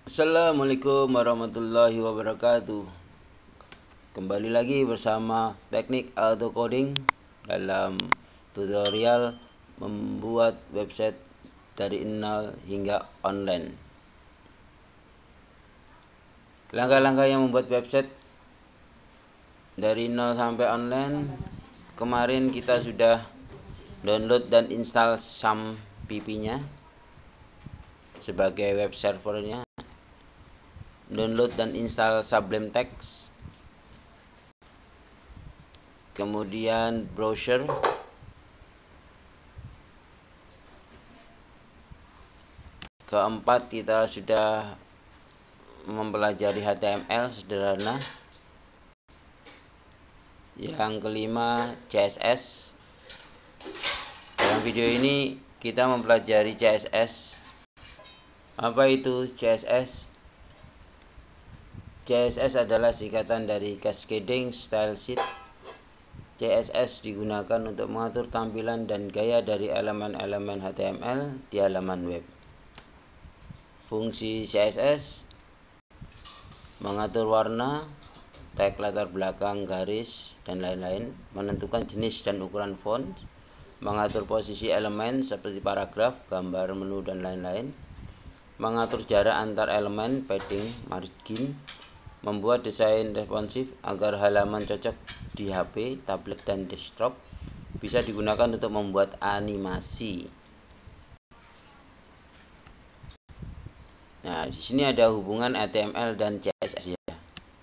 Assalamualaikum warahmatullahi wabarakatuh. Kembali lagi bersama teknik auto coding dalam tutorial membuat website dari nol hingga online. Langkah-langkah yang membuat website dari nol sampai online. Kemarin kita sudah download dan install SAMPP-nya sebagai web servernya, download dan install Sublime Text, kemudian browser, keempat kita sudah mempelajari HTML sederhana, yang kelima CSS. Dalam video ini kita mempelajari CSS. Apa itu CSS? CSS adalah singkatan dari Cascading Style Sheet. CSS digunakan untuk mengatur tampilan dan gaya dari elemen-elemen HTML di halaman web. Fungsi CSS mengatur warna, tag latar belakang, garis, dan lain-lain, menentukan jenis dan ukuran font, mengatur posisi elemen seperti paragraf, gambar, menu, dan lain-lain, mengatur jarak antar elemen, padding, margin, membuat desain responsif agar halaman cocok di HP, tablet, dan desktop, bisa digunakan untuk membuat animasi. Nah, di sini ada hubungan HTML dan CSS ya.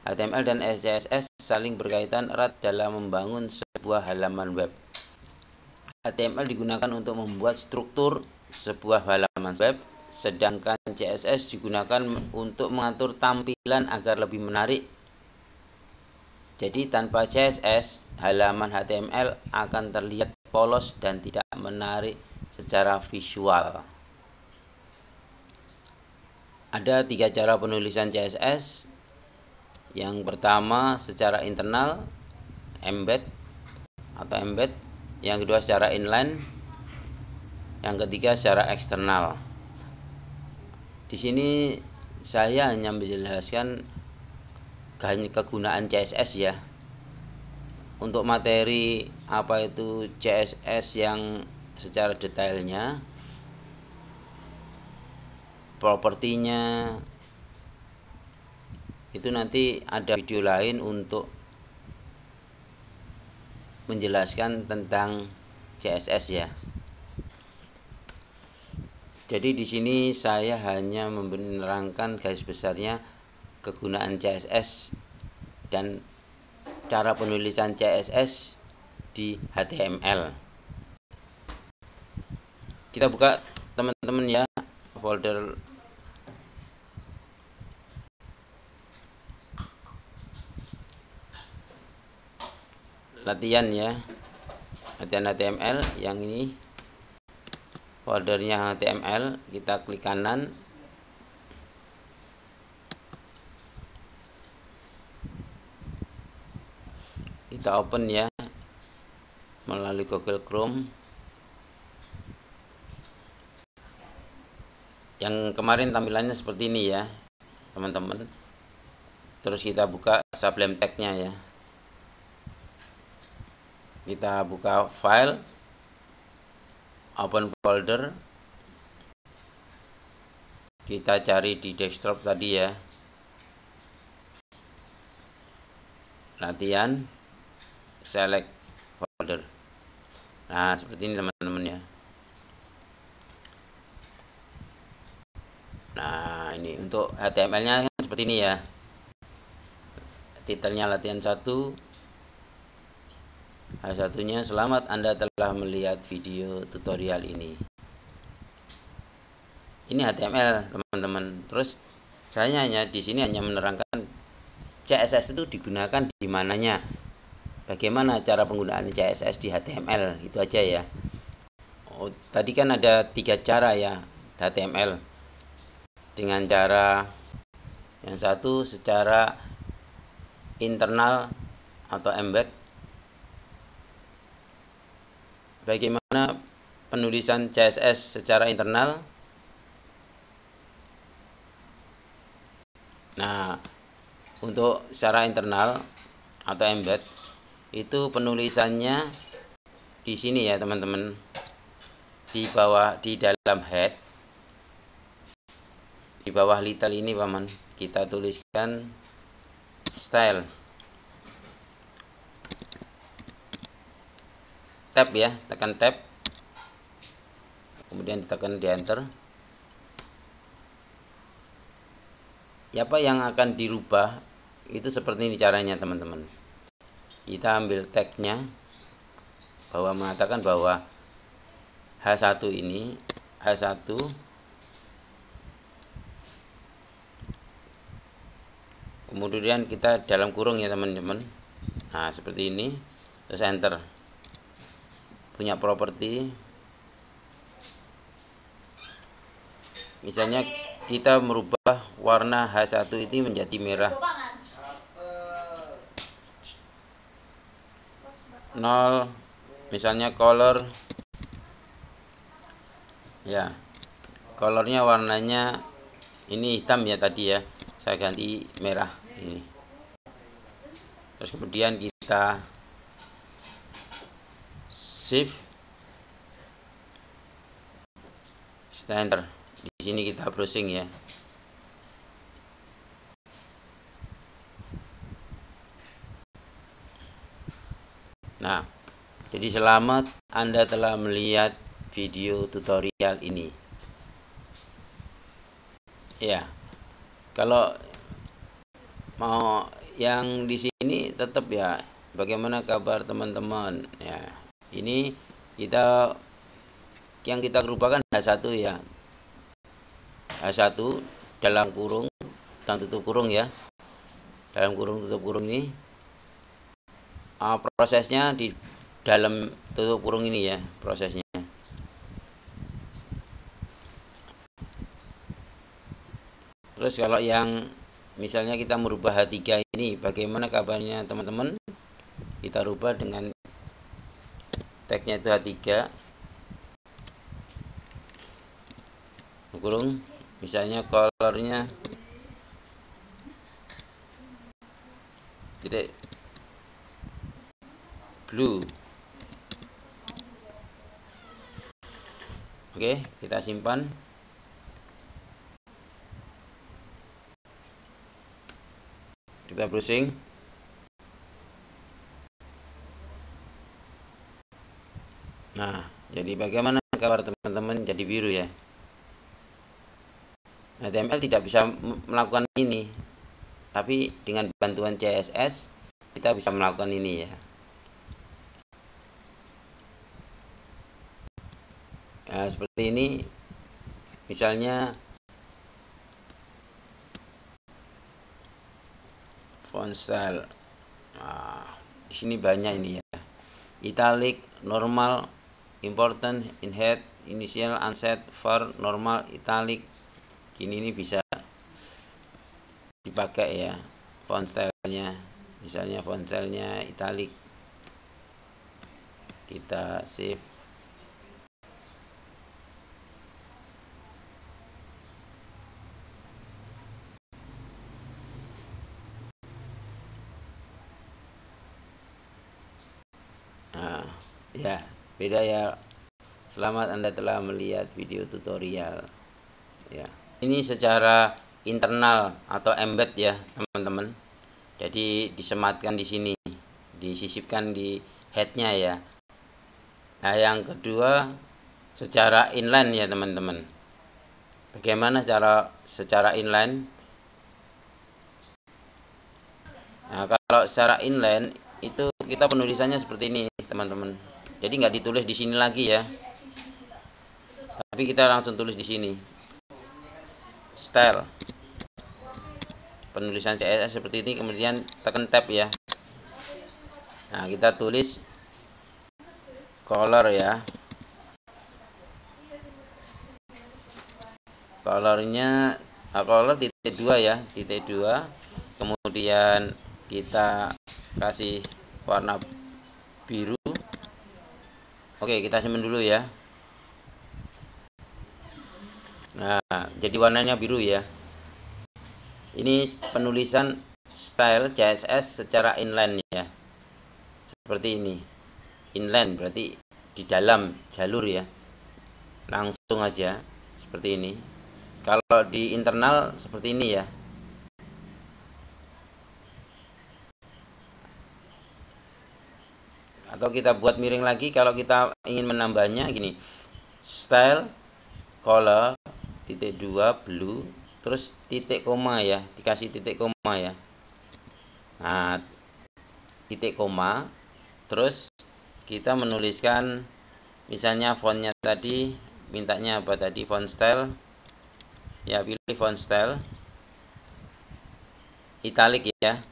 HTML dan CSS saling berkaitan erat dalam membangun sebuah halaman web. HTML digunakan untuk membuat struktur sebuah halaman web, sedangkan CSS digunakan untuk mengatur tampilan agar lebih menarik. Jadi tanpa CSS, halaman HTML akan terlihat polos dan tidak menarik secara visual. Ada 3 cara penulisan CSS. Yang pertama secara internal, embed. Yang kedua secara inline. Yang ketiga secara eksternal. Di sini saya hanya menjelaskan kegunaan CSS ya. Untuk materi apa itu CSS yang secara detailnya, propertinya, itu nanti ada video lain untuk menjelaskan tentang CSS ya. Jadi di sini saya hanya menerangkan garis besarnya kegunaan CSS dan cara penulisan CSS di HTML. Kita buka teman-teman ya folder latihan ya, latihan HTML. Yang ini foldernya HTML, kita klik kanan, kita open ya melalui Google Chrome. Yang kemarin tampilannya seperti ini ya teman-teman. Terus kita buka Sublime Text-nya ya. Kita buka file, open folder, kita cari di desktop tadi ya, latihan, select folder. Nah seperti ini teman-teman ya. Nah ini untuk HTML-nya seperti ini ya. Titelnya latihan 1. H1-nya selamat Anda telah melihat video tutorial ini. Ini HTML teman-teman. Terus saya di sini hanya menerangkan CSS itu digunakan di mananya. Bagaimana cara penggunaan CSS di HTML, itu aja ya. Tadi kan ada 3 cara ya HTML. Dengan cara yang satu secara internal atau embed. Bagaimana penulisan CSS secara internal? Nah, untuk secara internal atau embed itu penulisannya di sini ya teman-teman, di bawah, di dalam head, di bawah little ini paman, kita tuliskan style, tab ya, tekan tab, kemudian ditekan di enter. Ya, apa yang akan dirubah itu seperti ini caranya teman-teman. Kita ambil tagnya, bahwa mengatakan bahwa H1 ini, H1 kemudian kita dalam kurung ya teman-teman. Nah, seperti ini, terus enter. Punya properti, misalnya kita merubah warna H1 ini menjadi merah 0, misalnya color ya, colornya warnanya ini hitam ya tadi ya, saya ganti merah ini. Terus kemudian kita shift, enter. Di sini kita browsing ya. Nah, jadi selamat Anda telah melihat video tutorial ini. Ya, kalau mau yang di sini tetap ya, bagaimana kabar teman-teman? Ya, ini kita yang kita rubahkan H1 ya. H1 dalam kurung dan tutup kurung ya. Dalam kurung tutup kurung ini prosesnya di dalam tutup kurung ini ya, prosesnya. Terus kalau yang misalnya kita merubah H3 ini, bagaimana kabarnya teman-teman? Kita rubah dengan tagnya itu H3 kurung, misalnya colornya titik blue. Oke, kita simpan. Kita browsing. Nah, jadi bagaimana kabar teman-teman? Jadi biru ya. HTML tidak bisa melakukan ini, tapi dengan bantuan CSS kita bisa melakukan ini ya. Nah, seperti ini misalnya font style. Nah, di sini banyak ini ya, italic, normal, important, in head, initial, unset, for, normal, italic. Gini ini bisa dipakai ya font stylenya, misalnya font stylenya italic. Kita save. Nah, ya, beda ya. Selamat Anda telah melihat video tutorial. Ya, ini secara internal atau embed ya, teman-teman. Jadi disematkan di sini, disisipkan di headnya ya. Nah, yang kedua secara inline ya, teman-teman. Bagaimana secara inline? Nah, kalau secara inline itu kita penulisannya seperti ini, teman-teman. Jadi nggak ditulis di sini lagi ya, tapi kita langsung tulis di sini. Style. Penulisan CSS seperti ini, kemudian tekan tab ya. Nah, kita tulis color ya. Colornya color titik 2 ya, titik 2. Kemudian kita kasih warna biru. Oke, kita simpan dulu ya. Nah, jadi warnanya biru ya. Ini penulisan style CSS secara inline ya. Seperti ini. Inline berarti di dalam jalur ya. Langsung aja seperti ini. Kalau di internal seperti ini ya. Atau kita buat miring lagi kalau kita ingin menambahnya gini. Style color titik 2 blue terus titik koma ya, dikasih titik koma ya. Nah, titik koma terus kita menuliskan misalnya fontnya tadi, mintanya apa tadi, font style ya, pilih font style italic ya.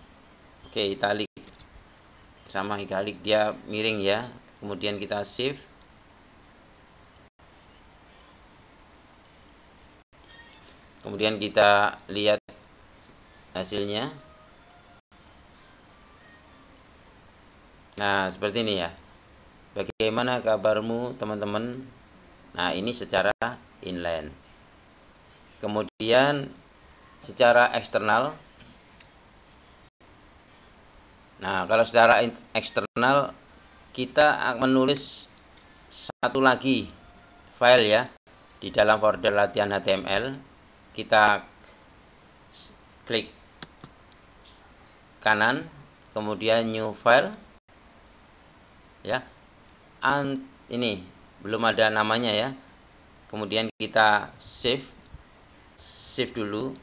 Oke, italic sama italic, dia miring ya. Kemudian kita shift, kemudian kita lihat hasilnya. Nah, seperti ini ya. Bagaimana kabarmu teman-teman? Nah, ini secara inline. Kemudian secara eksternal. Nah, kalau secara eksternal kita akan menulis satu lagi file ya di dalam folder latihan HTML. Kita klik kanan, kemudian new file ya. Ini belum ada namanya ya. Kemudian kita save dulu.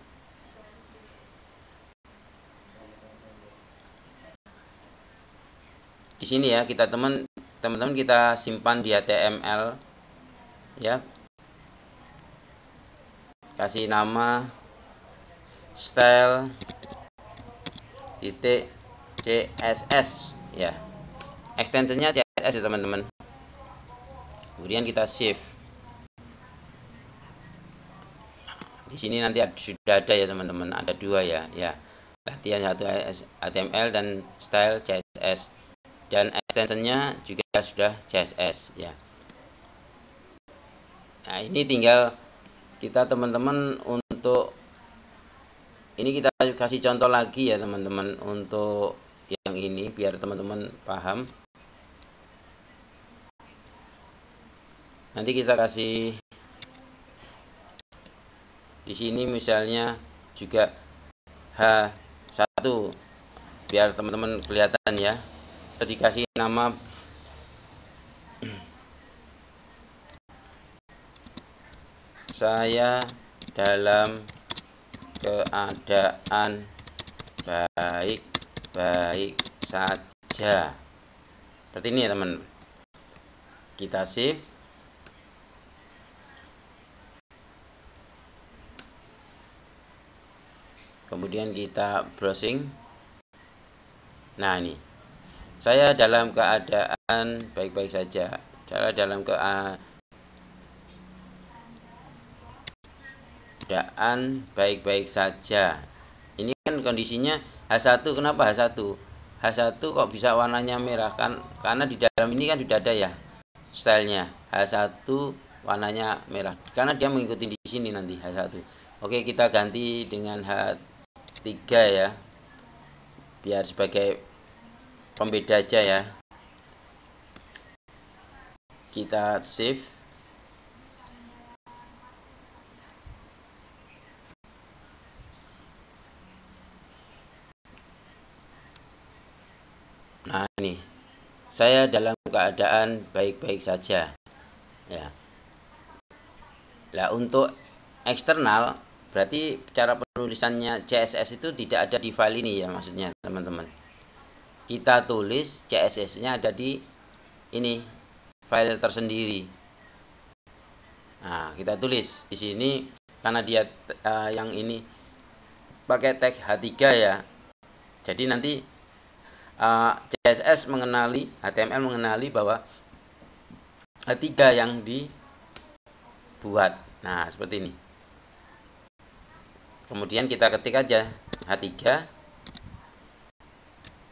Di sini ya, kita teman-teman kita simpan di HTML ya. Kasih nama style titik CSS ya. Extensionnya CSS ya teman-teman. Kemudian kita save. Di sini nanti sudah ada ya teman-teman, ada dua ya, latihan 1 HTML dan style CSS, dan extensionnya juga sudah CSS ya. Nah, ini tinggal kita teman-teman untuk ini kita kasih contoh lagi ya teman-teman untuk yang ini biar teman-teman paham. Nanti kita kasih di sini misalnya juga H1 biar teman-teman kelihatan ya. Dikasih nama saya dalam keadaan baik-baik saja. Seperti ini ya teman. Kita save. Kemudian kita browsing. Nah, ini saya dalam keadaan baik-baik saja. Saya dalam keadaan baik-baik saja. Ini kan kondisinya H1. Kenapa H1? H1 kok bisa warnanya merah? Karena di dalam ini kan sudah ada ya stylenya. H1 warnanya merah karena dia mengikuti di sini nanti H1. Oke, kita ganti dengan H3 ya. Biar sebagai pembeda aja ya. Kita save. Nah, ini saya dalam keadaan baik-baik saja ya. Nah, untuk eksternal berarti cara penulisannya CSS itu tidak ada di file ini ya, maksudnya teman-teman. Kita tulis CSS-nya ada di ini file tersendiri. Nah, kita tulis di sini karena dia yang ini pakai tag H3 ya. Jadi nanti CSS mengenali, HTML mengenali bahwa H3 yang dibuat. Nah, seperti ini. Kemudian kita ketik aja H3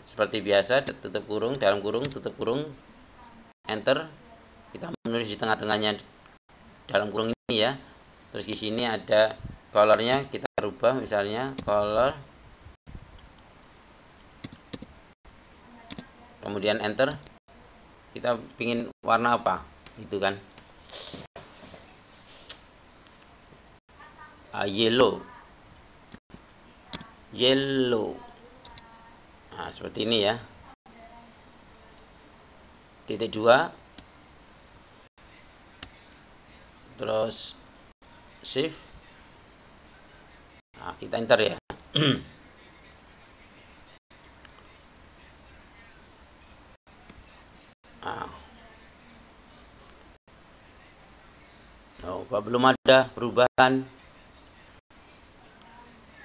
seperti biasa, tutup kurung, dalam kurung, tutup kurung, enter. Kita menulis di tengah-tengahnya dalam kurung ini ya. Terus di sini ada colornya, kita rubah misalnya color, kemudian enter. Kita pingin warna apa gitu kan, yellow. Nah, seperti ini ya. Titik 2, terus shift. Nah, kita enter ya. Nah. Oh, belum ada perubahan.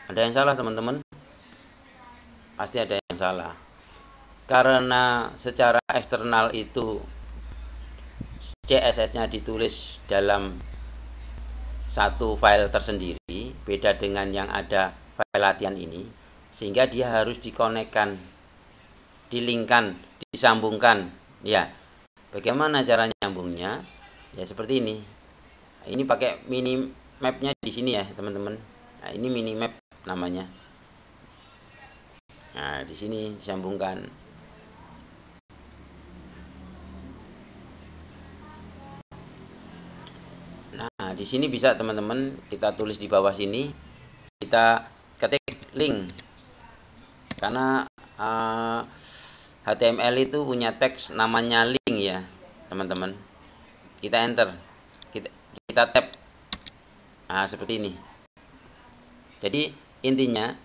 Ada yang salah teman-teman? Pasti ada yang salah. Karena secara eksternal itu CSS-nya ditulis dalam satu file tersendiri, beda dengan yang ada file latihan ini, sehingga dia harus dikonekkan, dilingkan, disambungkan. Ya, bagaimana cara nyambungnya? Ya seperti ini. Ini pakai mini mapnya di sini ya teman-teman. Nah, ini mini map namanya. Nah, di sini disambungkan. Nah, di sini bisa teman-teman, kita tulis di bawah sini, kita ketik link. Karena HTML itu punya teks namanya link ya, teman-teman. Kita enter. Kita tap. Nah, seperti ini. Jadi, intinya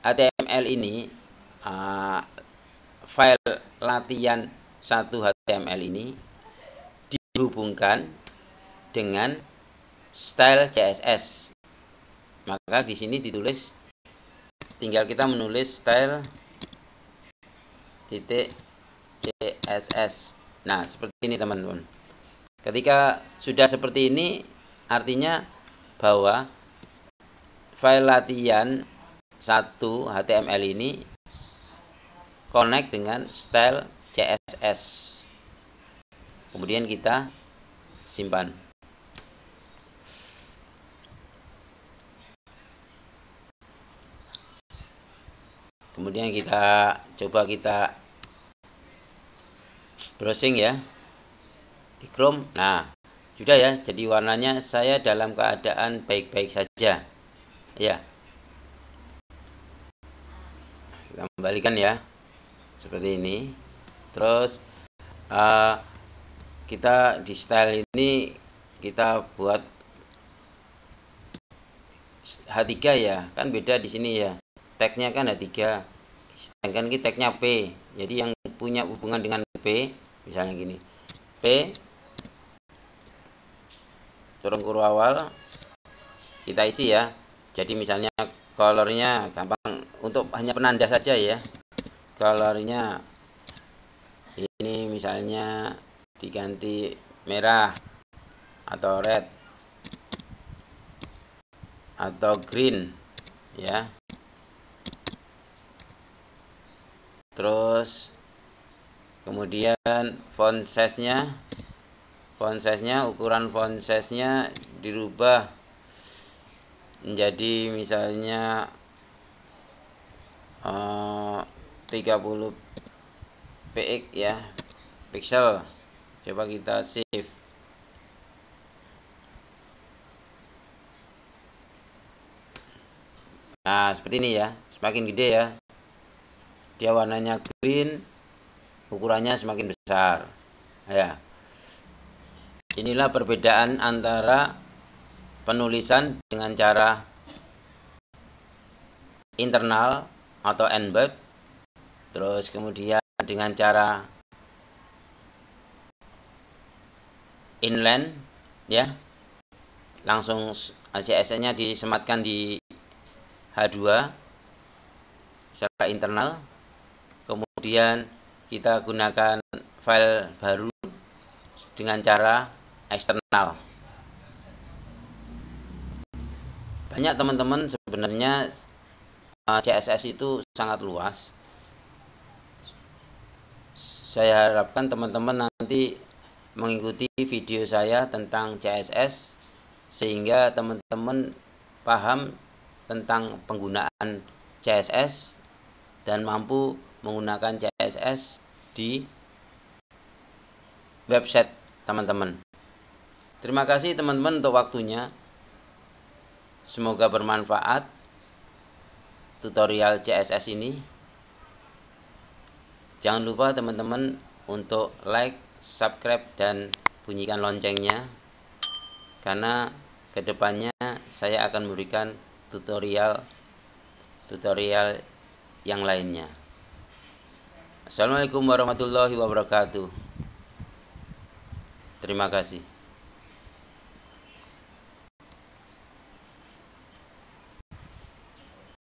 HTML ini file latihan 1 HTML ini dihubungkan dengan style CSS. Maka di sini ditulis, tinggal kita menulis style titik CSS. Nah, seperti ini teman-teman. Ketika sudah seperti ini, artinya bahwa file latihan 1 HTML ini connect dengan style CSS. Kemudian kita simpan. Kemudian kita coba kita browsing ya di Chrome. Nah, sudah ya, jadi warnanya saya dalam keadaan baik-baik saja ya. Kita kembalikan ya, seperti ini. Terus kita di style ini kita buat H3 ya, kan beda di sini ya, tagnya kan H3, sedangkan ini tagnya P. Jadi yang punya hubungan dengan P, misalnya gini, P kurung awal, kita isi ya. Jadi misalnya colornya gampang, untuk hanya penanda saja ya, colornya ini misalnya diganti merah atau red atau green ya. Terus kemudian font size-nya, ukuran font size-nya dirubah menjadi misalnya 30 px ya, pixel. Coba kita save. Nah, seperti ini ya, semakin gede ya, dia warnanya green, ukurannya semakin besar ya. Inilah perbedaan antara penulisan dengan cara internal atau embed, terus kemudian dengan cara inline ya, langsung CSS-nya disematkan di H2 secara internal. Kemudian kita gunakan file baru dengan cara eksternal. Banyak teman-teman, sebenarnya CSS itu sangat luas. Saya harapkan teman-teman nanti mengikuti video saya tentang CSS, sehingga teman-teman paham tentang penggunaan CSS dan mampu menggunakan CSS di website teman-teman. Terima kasih teman-teman untuk waktunya. Semoga bermanfaat tutorial CSS ini. Jangan lupa teman-teman untuk like, subscribe, dan bunyikan loncengnya, karena kedepannya saya akan memberikan tutorial yang lainnya. Assalamualaikum warahmatullahi wabarakatuh. Terima kasih.